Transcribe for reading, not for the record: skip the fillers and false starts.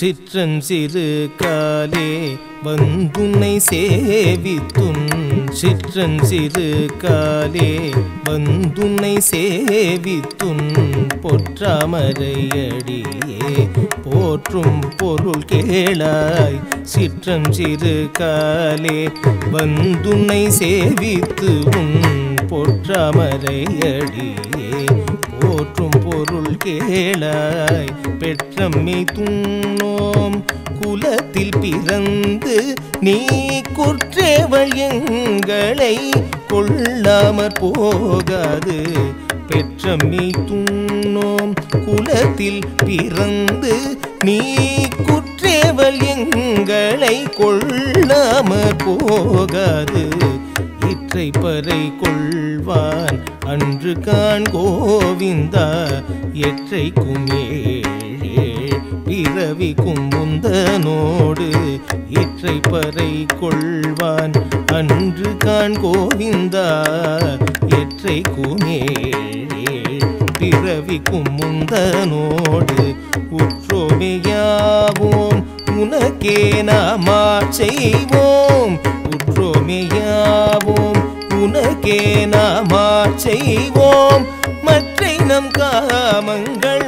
சிற்றன் சிறு காலே வந்துன்னை சேவித்துன் சிற்றன் சிறு காலே வந்துன்னை சேவித்துன் பொற்றாமரையடியே போற்றும் பொருள் கேளாய் சிற்றன் சிறு காலே வந்துன்னை சேவித்து உன் பொற்றாமரையடியே போற்றும் பொருள் கேளாய் பெற்றம்மை துண்ணோம் குலத்தில் பிறந்து நீ குற்றேவள் எங்களை கொள்ளாமற் போகாது பெற்றம்மை துண்ணோம் குலத்தில் பிறந்து நீ குற்றேவள் எங்களை கொள்ளாமற் போகாது இற்றை பறை கொள்வான் அன்று காண் கோவிந்தா எற்றைக்கும் ஏழே பிறவிக்கும் முந்தனோடு இற்றை பறை கொள்வான் அன்று காண் கோவிந்தா எற்றைக்கும் ஏழே பிறவிக்கும் முந்தனோடு உற்றோமையாவோம் உனக்கே நாமா செய்வோம் உற்றோமையாவோம் உனக்கே நாமா செய்வோம் மற்றை நம் காமங்கள்